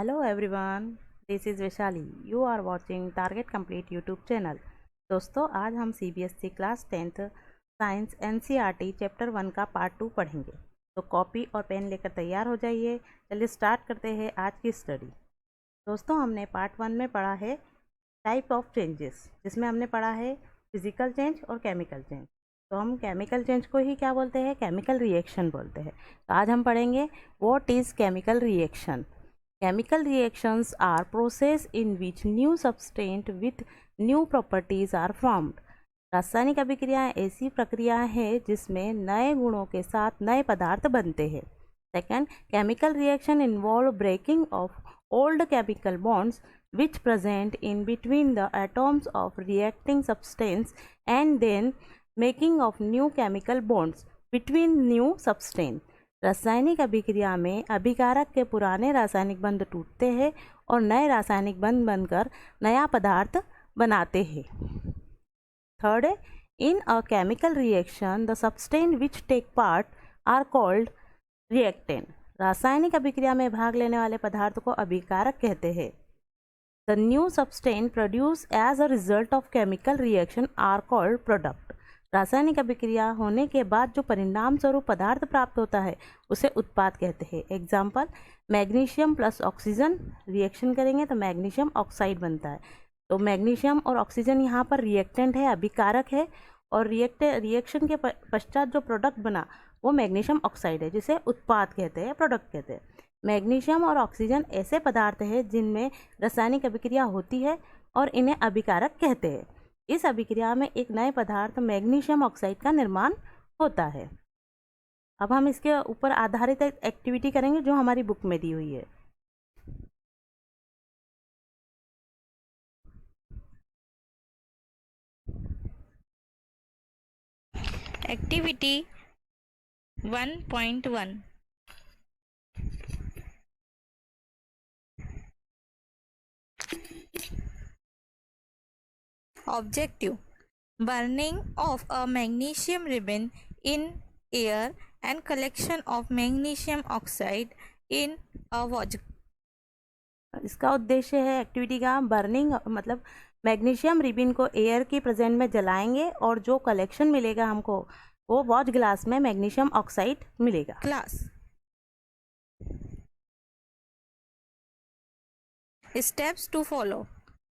Hello everyone, this is Vishali. You are watching Target Complete YouTube channel. दोस्तों आज हम CBSE class 10th science NCERT chapter 1 का part 2 पढ़ेंगे। तो copy और पेन लेकर तैयार हो जाइए। चलिए स्टार्ट करते हैं आज की स्टडी। दोस्तों हमने पार्ट 1 में पढ़ा है टाइप ऑफ चेंजेस, जिसमें हमने पढ़ा है फिजिकल चेंज और केमिकल चेंज। तो हम केमिकल चेंज को ही क्या बोलते हैं? केमिकल रिएक्शन बोलते हैं। तो आज हम पढ़ेंगे what is chemical reaction. Chemical reactions are process in which new substance with new properties are formed. रासायनिक अभिक्रियाएं ऐसी प्रक्रियाएं हैं जिसमें नए गुणों के साथ नए पदार्थ बनते हैं। Second, chemical reaction involve breaking of old chemical bonds which present in between the atoms of reacting substance and then making of new chemical bonds between new substance. रासायनिक अभिक्रिया में अभिकारक के पुराने रासायनिक बंध टूटते हैं और नए रासायनिक बंध बनकर नया पदार्थ बनाते हैं। थर्ड है, in a chemical reaction the substance which take part are called reactant. रासायनिक अभिक्रिया में भाग लेने वाले पदार्थ को अभिकारक कहते हैं। The new substance produce as a result of chemical reaction are called product. रासायनिक अभिक्रिया होने के बाद जो परिणाम स्वरूप पदार्थ प्राप्त होता है उसे उत्पाद कहते हैं। Example, magnesium plus oxygen reaction करेंगे तो मैग्नीशियम ऑक्साइड बनता है। तो मैग्नीशियम और ऑक्सीजन यहाँ पर रिएक्टेंट है, अभिकारक है, और रिएक्शन के पश्चात जो प्रोडक्ट बना वो मैग्नीशियम ऑक्साइड है, जिसे उत्पाद कहते हैं, प्रोडक्ट कहते हैं। मैग्नीशियम और ऑक्सीजन ऐसे पदार्थ हैं जिनमें रासायनिक अभिक्रिया होती है और इन्हें अभिकारक कहते हैं। इस अभिक्रिया में एक नए पदार्थ मैग्नीशियम ऑक्साइड का निर्माण होता है। अब हम इसके ऊपर आधारित एक एक्टिविटी करेंगे जो हमारी बुक में दी हुई है। Activity 1.1 Objective: burning of a magnesium ribbon in air and collection of magnesium oxide in a watch. इसका उद्देश्य है एक्टिविटी का बर्निंग, मतलब मैग्नीशियम रिबिन को एयर की प्रेजेंट में जलाएंगे और जो कलेक्शन मिलेगा हमको वो वॉच ग्लास में मैग्नीशियम ऑक्साइड मिलेगा। Class. Steps to follow.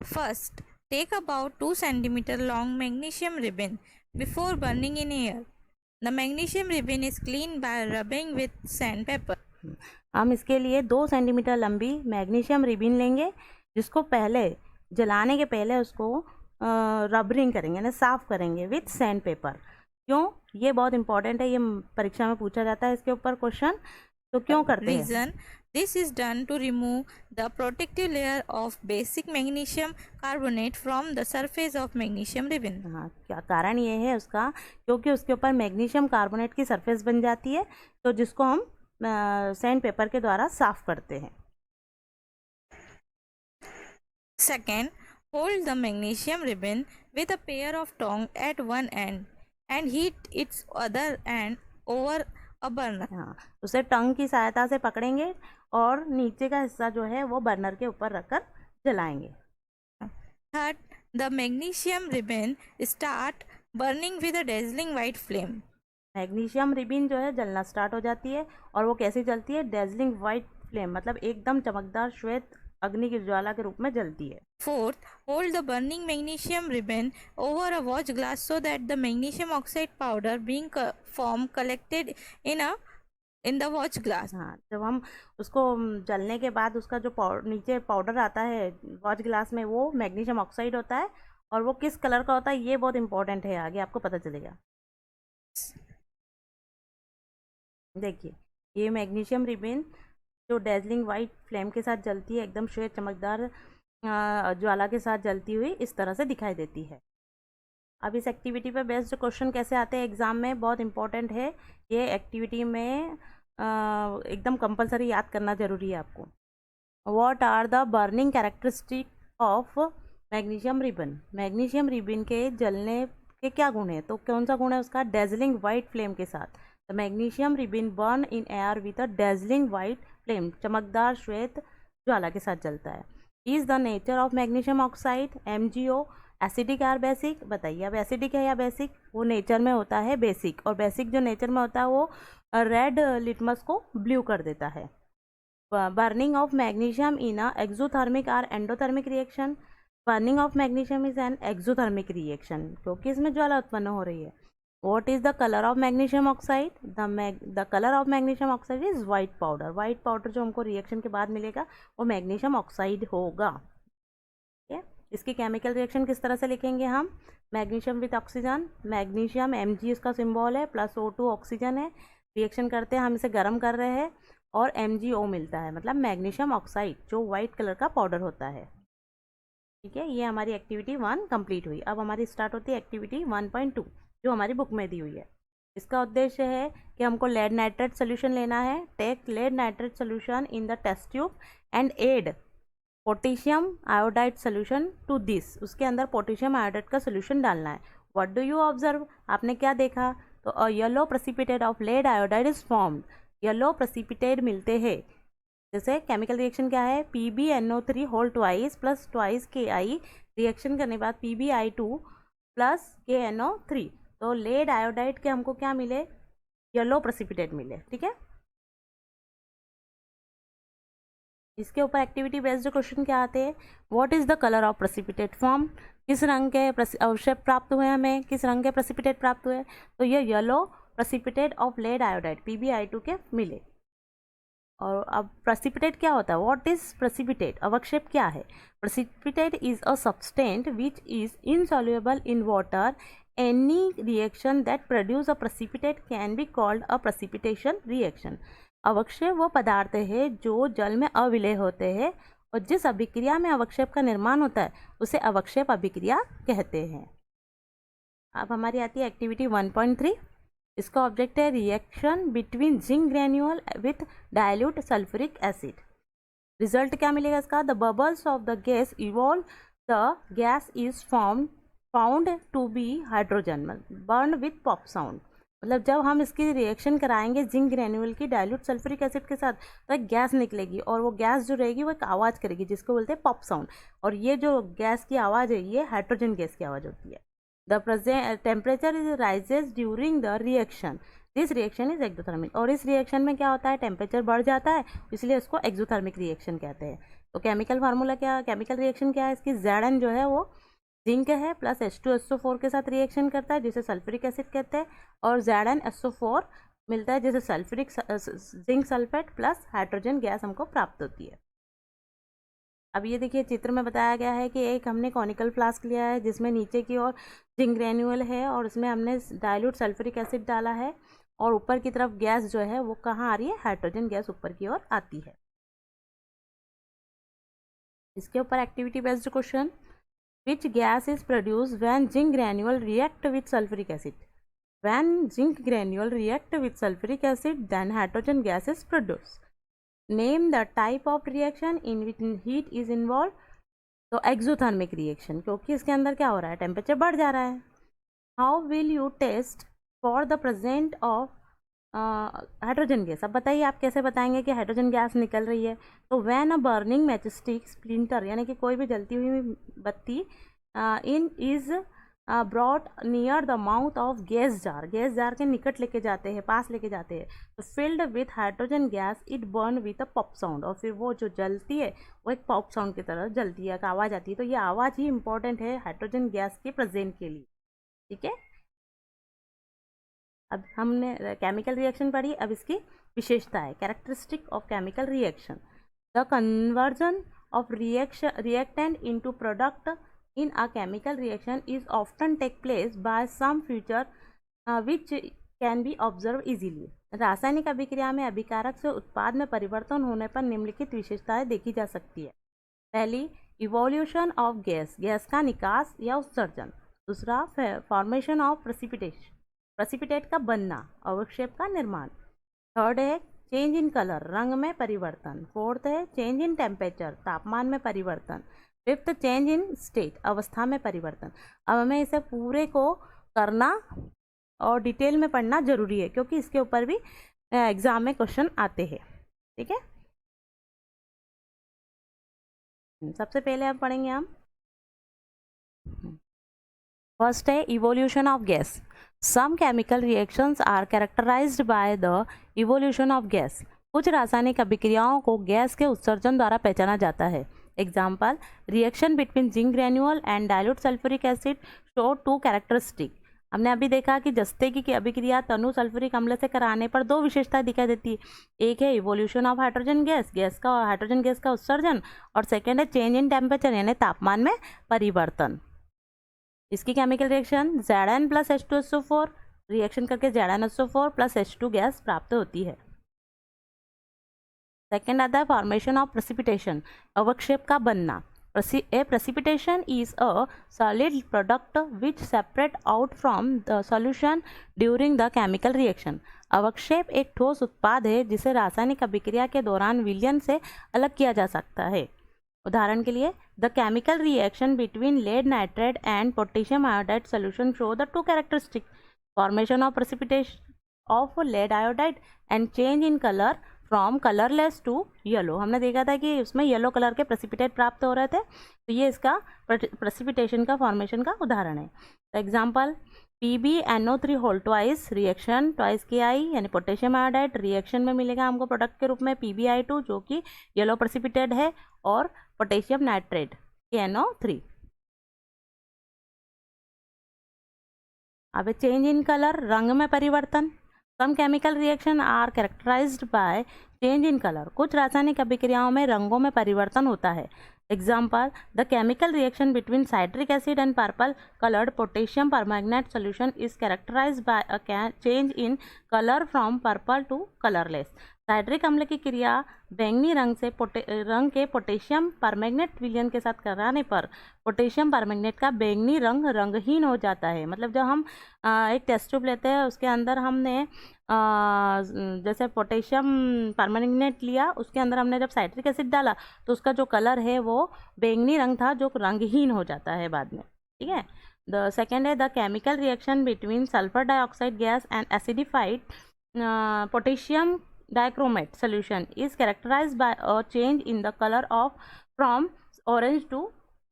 First, take about 2 cm long magnesium ribbon before burning in air. The magnesium ribbon is cleaned by rubbing with sandpaper. हम इसके लिए 2 सेंटीमीटर लंबी मैग्नीशियम रिबिन लेंगे, जिसको पहले जलाने के पहले उसको रबरिंग करेंगे, यानी साफ करेंगे विथ सैंड पेपर। क्यों? ये बहुत इंपॉर्टेंट है, ये परीक्षा में पूछा जाता है इसके ऊपर क्वेश्चन। तो क्यों करते हैं? Reason: this is done to remove the protective layer of basic magnesium carbonate from the surface of magnesium ribbon. हाँ, क्या कारण ये है उसका? क्योंकि उसके ऊपर मैग्नीशियम कार्बोनेट की सरफेस बन जाती है, तो जिसको हम सैंड पेपर के द्वारा साफ करते हैं। Second, hold the magnesium ribbon with a pair of tongs at one end and heat its other end over a burner. हाँ, उसे टंग की सहायता से पकड़ेंगे और नीचे का हिस्सा जो है वो बर्नर के ऊपर रखकर जलाएंगे। Third, the magnesium ribbon start burning with a dazzling white flame. Magnesium ribbon जो है जलना स्टार्ट हो जाती है, और वो कैसे जलती है? डेजलिंग वाइट फ्लेम, मतलब एकदम चमकदार श्वेत अग्नि की ज्वाला के रूप में जलती है। Fourth, hold the burning magnesium ribbon over a watch glass so that the magnesium oxide powder being formed collected in the watch glass. हाँ, जब हम उसको जलने के बाद उसका जो नीचे पाउडर आता है वॉच ग्लास में, वो मैग्नीशियम ऑक्साइड होता है, और वो किस कलर का होता है ये बहुत इंपॉर्टेंट है, आगे आपको पता चलेगा। देखिए, ये मैग्नीशियम रिबिन जो डेजलिंग वाइट फ्लेम के साथ जलती है, एकदम श्वेत चमकदार ज्वाला के साथ जलती हुई इस तरह से दिखाई देती है। अब इस एक्टिविटी पे बेस्ड क्वेश्चन कैसे आते हैं एग्ज़ाम में, बहुत इंपॉर्टेंट है ये एक्टिविटी में, एकदम कंपलसरी याद करना ज़रूरी है आपको। What are the burning characteristic of magnesium ribbon? Magnesium ribbon के जलने के क्या गुण है? तो कौन सा गुण है उसका? डेजलिंग वाइट फ्लेम के साथ। The magnesium ribbon burn in air with a dazzling white flame, चमकदार श्वेत ज्वाला के साथ जलता है। Is the nature of magnesium oxide MgO acidic और बेसिक? बताइए अब एसिडिक है या बेसिक? वो नेचर में होता है बेसिक, और बेसिक जो नेचर में होता है वो रेड लिटमस को ब्लू कर देता है। Burning of magnesium in a exothermic or endothermic reaction? Burning of magnesium is an exothermic reaction क्योंकि इसमें ज्वाला उत्पन्न हो रही है। What is the color of magnesium oxide? The color of magnesium oxide is white powder. White powder जो हमको reaction के बाद मिलेगा वो मैग्नीशियम ऑक्साइड होगा। ठीक है, इसकी केमिकल रिएक्शन किस तरह से लिखेंगे हम? Magnesium with oxygen, magnesium Mg इसका सिंबल है, प्लस O2 ऑक्सीजन है, रिएक्शन करते हैं हम इसे गर्म कर रहे हैं और MgO मिलता है, मतलब मैग्नीशियम ऑक्साइड जो व्हाइट कलर का पाउडर होता है। ठीक है, ये हमारी एक्टिविटी 1 कंप्लीट हुई। अब हमारी स्टार्ट होती है एक्टिविटी 1.2 जो हमारी बुक में दी हुई है। इसका उद्देश्य है कि हमको लेड नाइट्रेट सोल्यूशन लेना है। Take lead nitrate solution in the test tube and add potassium iodide solution to this. उसके अंदर पोटेशियम आयोडाइड का सोल्यूशन डालना है। What do you observe? आपने क्या देखा? तो a yellow precipitate of lead iodide is formed. Yellow precipitate मिलते हैं। जैसे केमिकल रिएक्शन क्या है? PbNO3 whole twice plus twice KI, reaction करने के बाद PbI2 प्लस KNO3। तो लेड आयोडाइड के हमको क्या मिले? येलो प्रेसिपिटेट मिले। ठीक है, इसके ऊपर एक्टिविटी बेस्ड क्वेश्चन क्या आते हैं? What is the colour of precipitate form? किस रंग के अवक्षेप प्राप्त हुए हमें? किस रंग के प्रेसिपिटेट प्राप्त हुए? तो ये yellow precipitate of lead iodide PbI2 के मिले। और अब प्रेसिपिटेट क्या होता है? What is precipitate? अवक्षेप क्या है? Precipitate is a substance which is insoluble in water. Any reaction that produce a precipitate can be called a precipitation reaction. अवक्षेप वो पदार्थ है जो जल में अविलय होते हैं और जिस अभिक्रिया में अवक्षेप का निर्माण होता है उसे अवक्षेप अभिक्रिया कहते हैं। अब हमारी आती है एक्टिविटी 1.3। इसका ऑब्जेक्ट है reaction between zinc granule with dilute sulphuric acid. Result क्या मिलेगा इसका? The bubbles of the gas evolve, the gas is found to be hydrogen, burn with pop sound. मतलब जब हम इसकी रिएक्शन कराएंगे जिंक ग्रेन्यूल की डाइल्यूट सल्फ्यूरिक एसिड के साथ तो एक गैस निकलेगी और वो गैस जो रहेगी वो एक आवाज़ करेगी जिसको बोलते हैं पॉप साउंड। और ये जो गैस की आवाज़ है ये हाइड्रोजन गैस की आवाज़ होती है। The temperature is rises during the reaction, this reaction is exothermic. और इस रिएक्शन में क्या होता है? टेम्परेचर बढ़ जाता है, इसलिए इसको एक्सोथर्मिक रिएक्शन कहते हैं। तो केमिकल फार्मूला क्या, केमिकल रिएक्शन क्या है इसकी? Zn जो है वो जिंक है प्लस H2SO4 के साथ रिएक्शन करता है जिसे सल्फ्यूरिक एसिड कहते हैं, और ZnSO4 मिलता है जिसे sulphuric zinc sulphate plus hydrogen gas हमको प्राप्त होती है। अब ये देखिए चित्र में बताया गया है कि एक हमने कॉनिकल फ्लास्क लिया है जिसमें नीचे की ओर जिंक ग्रेन्यूल है और उसमें हमने डाइल्यूट सल्फ्यूरिक एसिड डाला है और ऊपर की तरफ गैस जो है वो कहाँ आ रही है? हाइड्रोजन गैस ऊपर की ओर आती है। इसके ऊपर activity based question, which gas is produced when zinc granule react with sulfuric acid? When zinc granule react with sulfuric acid, then hydrogen gas is produced. Name the type of reaction in which heat is involved. तो exothermic reaction क्योंकि इसके अंदर क्या हो रहा है? Temperature बढ़ जा रहा है। How will you test for the presence of hydrogen gas? अब बताइए आप कैसे बताएंगे कि हाइड्रोजन गैस निकल रही है? तो when a burning matchstick splinter यानी कि कोई भी जलती हुई बत्ती in is brought near the mouth of gas jar, gas jar के निकट लेके जाते हैं, पास लेके जाते हैं, तो filled with hydrogen gas it burn with a pop sound. और फिर वो जो जलती है वो एक पॉप साउंड की तरह जलती है, एक आवाज़ आती है। तो ये आवाज़ ही इंपॉर्टेंट है हाइड्रोजन गैस के प्रेजेंट के लिए। ठीक है, अब हमने केमिकल रिएक्शन पढ़ी, अब इसकी विशेषता है characteristic of chemical reaction. The conversion of reactant into product in a chemical reaction is often take place by some feature which can be observe easily. रासायनिक अभिक्रिया में अभिकारक से उत्पाद में परिवर्तन होने पर निम्नलिखित विशेषताएं देखी जा सकती है। पहली, इवोल्यूशन ऑफ गैस, गैस का निकास या उत्सर्जन। दूसरा, फॉर्मेशन ऑफ प्रेसिपिटेट का बनना, अवक्षेप का निर्माण। थर्ड है चेंज इन कलर, रंग में परिवर्तन। फोर्थ है चेंज इन टेम्परेचर, तापमान में परिवर्तन। फिफ्थ चेंज इन स्टेट, अवस्था में परिवर्तन। अब हमें इसे पूरे को करना और डिटेल में पढ़ना जरूरी है क्योंकि इसके ऊपर भी एग्जाम में क्वेश्चन आते हैं। ठीक है, सबसे पहले अब पढ़ेंगे हम फर्स्ट है evolution of gas. Some chemical reactions are characterised by the evolution of gas. कुछ रासायनिक अभिक्रियाओं को गैस के उत्सर्जन द्वारा पहचाना जाता है। Example, reaction between zinc granule and dilute sulphuric acid show two characteristic. हमने अभी देखा कि जस्ते की अभिक्रिया तनु सल्फ्यूरिक अम्ल से कराने पर दो विशेषताएं दिखाई देती है। एक है इवोल्यूशन ऑफ हाइड्रोजन गैस का उत्सर्जन, और सेकेंड है चेंज इन टेम्परेचर यानी तापमान में परिवर्तन। इसकी chemical reaction Zn plus H2SO4 reaction करके ZnSO4 प्लस H2 गैस प्राप्त होती है। सेकेंड आता है फॉर्मेशन ऑफ प्रेसिपिटेशन, अवक्षेप का बनना। A precipitation is a solid product which separate out from the solution during the chemical reaction. अवक्षेप एक ठोस उत्पाद है जिसे रासायनिक अभिक्रिया के दौरान विलयन से अलग किया जा सकता है। उदाहरण के लिए, the chemical reaction between lead nitrate and potassium iodide solution show the two characteristic formation of precipitation of lead iodide and change in colour from colourless to yellow. हमने देखा था कि उसमें येलो कलर के प्रेसिपिटेट प्राप्त हो रहे थे, तो ये इसका प्रेसिपिटेशन का फॉर्मेशन का उदाहरण है। Example, PbNO3 whole twice reaction twice KI यानी पोटेशियम आयोडाइड रिएक्शन में मिलेगा हमको प्रोडक्ट के रूप में PbI2 जो कि येलो प्रेसिपिटेट है, और पोटेशियम नाइट्रेट KNO3। अब चेंज इन कलर, रंग में परिवर्तन। Some chemical reaction are characterised by change in colour. कुछ रासायनिक अभिक्रियाओं में रंगों में परिवर्तन होता है। Example, the chemical reaction between citric acid and purple coloured potassium permanganate solution is characterised by a change in colour from purple to colourless. Citric अम्ल की क्रिया बैंगनी रंग के पोटेशियम परमैंगनेट विलयन के साथ कराने पर पोटेशियम परमैंगनेट का बैंगनी रंग रंगहीन हो जाता है। मतलब जब हम एक टेस्ट ट्यूब लेते हैं, उसके अंदर हमने जैसे पोटेशियम परमैंगनेट लिया, उसके अंदर हमने जब साइट्रिक एसिड डाला तो उसका जो कलर है वो बैंगनी रंग था जो रंगहीन हो जाता है बाद में। ठीक है। द सेकेंड है the chemical reaction between sulphur dioxide gas and acidified potassium dichromate solution is characterized by a change in the color of from orange to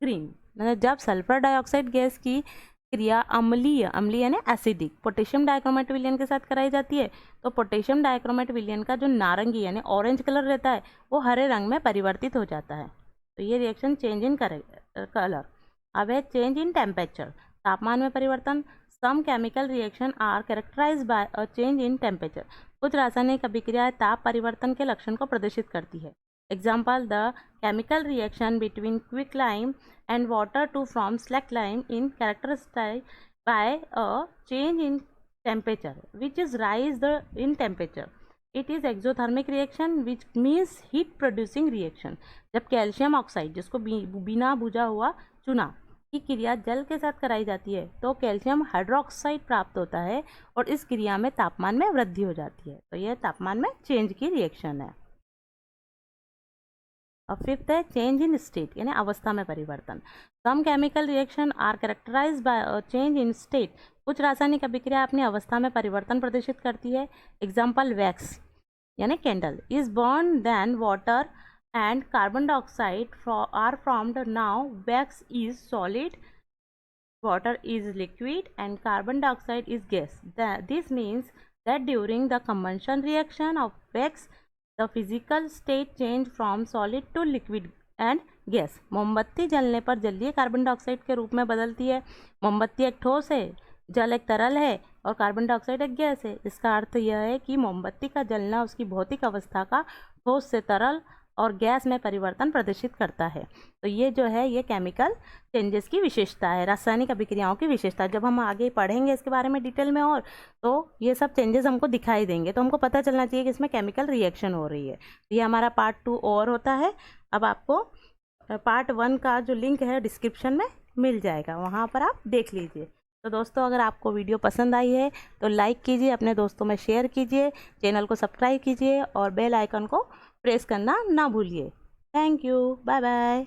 green। मतलब जब सल्फर डाइऑक्साइड गैस की क्रिया अम्लीय यानी एसिडिक पोटेशियम डाइक्रोमेट विलयन के साथ कराई जाती है, तो पोटेशियम डाइक्रोमेट विलयन का जो नारंगी यानी ऑरेंज कलर रहता है वो हरे रंग में परिवर्तित हो जाता है। तो ये रिएक्शन चेंज इन कलर। अब है चेंज इन टेम्परेचर, तापमान में परिवर्तन। Some chemical reaction are characterised by a change in temperature. कुछ रासायनिक अभिक्रियाएं ताप परिवर्तन के लक्षण को प्रदर्शित करती है। Example, the chemical reaction between quick lime and water to from slack lime in characterised by a change in temperature which is rise in temperature. It is exothermic reaction which means heat producing reaction. जब calcium oxide जिसको बिना बुझा हुआ चूना की क्रिया जल के साथ कराई जाती है तो कैल्शियम हाइड्रोक्साइड प्राप्त होता है और इस क्रिया में तापमान में वृद्धि हो जाती है। तो यह तापमान में चेंज की रिएक्शन है। अब फिफ्थ है चेंज इन स्टेट यानी अवस्था में परिवर्तन। Some chemical reaction are characterised by a change in state. कुछ रासायनिक अभिक्रिया अपनी अवस्था में परिवर्तन प्रदर्शित करती है। एग्जाम्पल, वैक्स यानी candle is burn then water and carbon dioxide are formed. Now wax is solid, water is liquid and carbon dioxide is gas. This means that during the combustion reaction of wax the physical state change from solid to liquid and gas। मोमबत्ती जलने पर जलीय carbon dioxide के रूप में बदलती है। मोमबत्ती एक ठोस है, जल एक तरल है और कार्बन डाइऑक्साइड एक गैस है। इसका अर्थ यह है कि मोमबत्ती का जलना उसकी भौतिक अवस्था का ठोस से तरल और गैस में परिवर्तन प्रदर्शित करता है। तो ये जो है ये केमिकल चेंजेस की विशेषता है, रासायनिक अभिक्रियाओं की विशेषता। जब हम आगे पढ़ेंगे इसके बारे में डिटेल में और तो ये सब चेंजेस हमको दिखाई देंगे, तो हमको पता चलना चाहिए कि इसमें केमिकल रिएक्शन हो रही है। ये हमारा पार्ट 2 और होता है। अब आपको पार्ट 1 का जो लिंक है डिस्क्रिप्शन में मिल जाएगा, वहाँ पर आप देख लीजिए। तो दोस्तों, अगर आपको वीडियो पसंद आई है तो लाइक कीजिए, अपने दोस्तों में शेयर कीजिए, चैनल को सब्सक्राइब कीजिए और बेल आइकन को प्रेस करना ना भूलिए। Thank you, bye bye.